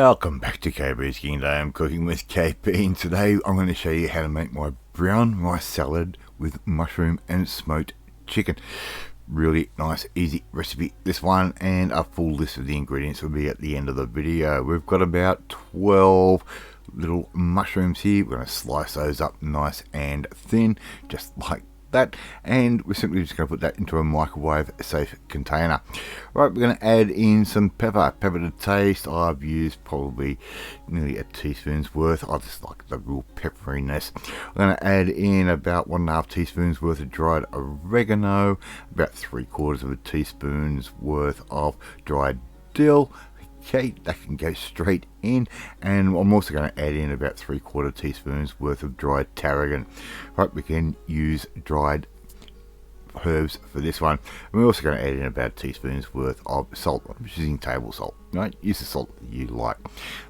Welcome back to KPsKINGDOM Cooking with KP, and today I'm going to show you how to make my brown rice salad with mushroom and smoked chicken. Really nice, easy recipe, this one, and a full list of the ingredients will be at the end of the video. We've got about 12 little mushrooms here. We're going to slice those up nice and thin, just like that, and we're simply just going to put that into a microwave safe container. Right, we're going to add in some pepper to taste. I've used probably nearly a teaspoon's worth. I just like the real pepperiness. I'm going to add in about 1.5 teaspoons worth of dried oregano, about 3/4 of a teaspoon's worth of dried dill. Okay, that can go straight in, and I'm also going to add in about 3/4 teaspoons worth of dried tarragon. Right, we can use dried herbs for this one. And we're also going to add in about a teaspoon's worth of salt. I'm just using table salt. Right, use the salt that you like.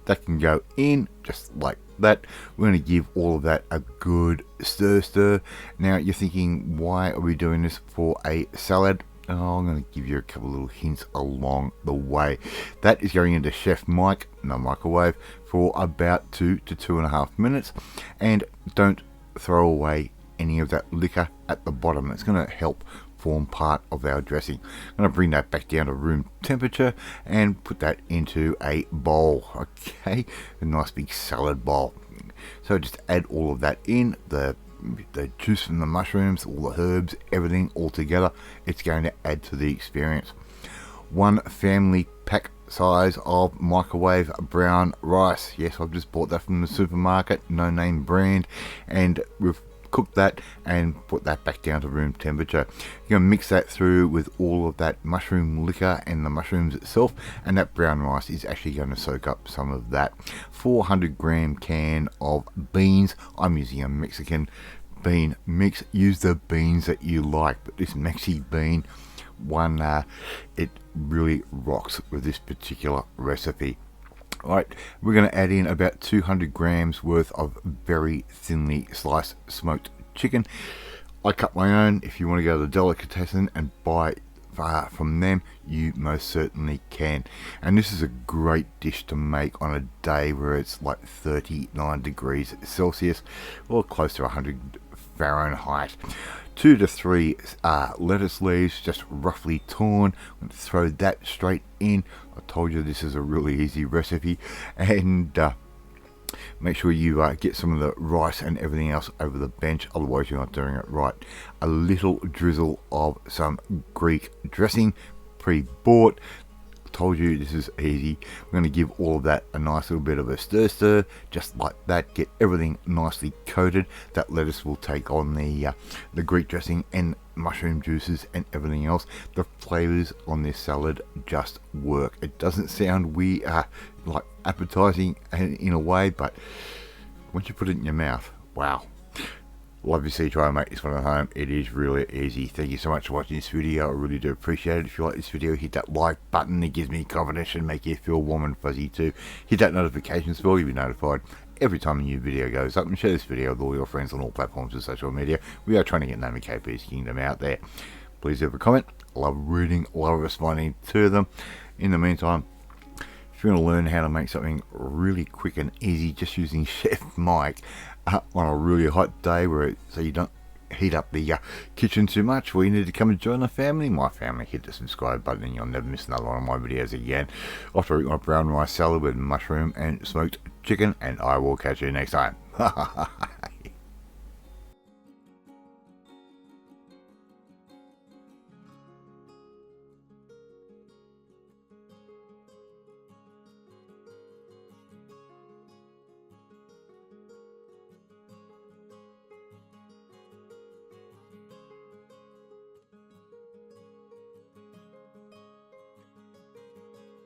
That can go in just like that. We're going to give all of that a good stir. Now you're thinking, why are we doing this for a salad? Oh, I'm going to give you a couple little hints along the way. That is going into Chef Mike, no microwave, for about 2 to 2.5 minutes. And don't throw away any of that liquor at the bottom. It's going to help form part of our dressing. I'm going to bring that back down to room temperature and put that into a bowl. Okay, a nice big salad bowl. So just add all of that in, the juice from the mushrooms, all the herbs, everything all together. It's going to add to the experience. 1 family pack size of microwave brown rice. Yes, I've just bought that from the supermarket, no name brand, and we've cooked that and put that back down to room temperature. You're going to mix that through with all of that mushroom liquor and the mushrooms itself, and that brown rice is actually going to soak up some of that. 400-gram can of beans. I'm using a Mexican bean mix. Use the beans that you like, but this Mexi bean one, it really rocks with this particular recipe. Alright, we're going to add in about 200 grams worth of very thinly sliced smoked chicken. I cut my own. If you want to go to the delicatessen and buy from them, you most certainly can. And this is a great dish to make on a day where it's like 39 degrees Celsius or close to 100 Fahrenheit. 2 to 3 lettuce leaves, just roughly torn. I'm going to throw that straight in. I told you this is a really easy recipe, and make sure you get some of the rice and everything else over the bench, otherwise you're not doing it right. A little drizzle of some Greek dressing, pre-bought. Told you this is easy. We're going to give all of that a nice little bit of a stir, just like that. Get everything nicely coated. That lettuce will take on the Greek dressing and mushroom juices and everything else. The flavors on this salad just work. It doesn't sound like appetizing in a way, but once you put it in your mouth, wow. Love to see you try and make this one at home. It is really easy. Thank you so much for watching this video. I really do appreciate it. If you like this video, hit that like button. It gives me confidence and make you feel warm and fuzzy too. Hit that notifications bell. You'll be notified every time a new video goes up. And share this video with all your friends on all platforms of social media. We are trying to get Name of KP's Kingdom out there. Please leave a comment. I love reading, love responding to them. In the meantime, if you want to learn how to make something really quick and easy just using Chef Mike on a really hot day so you don't heat up the kitchen too much, well, you need to come and join the family. My family, hit the subscribe button and you'll never miss another one of my videos again. After eating my brown rice salad with mushroom and smoked chicken, and I will catch you next time.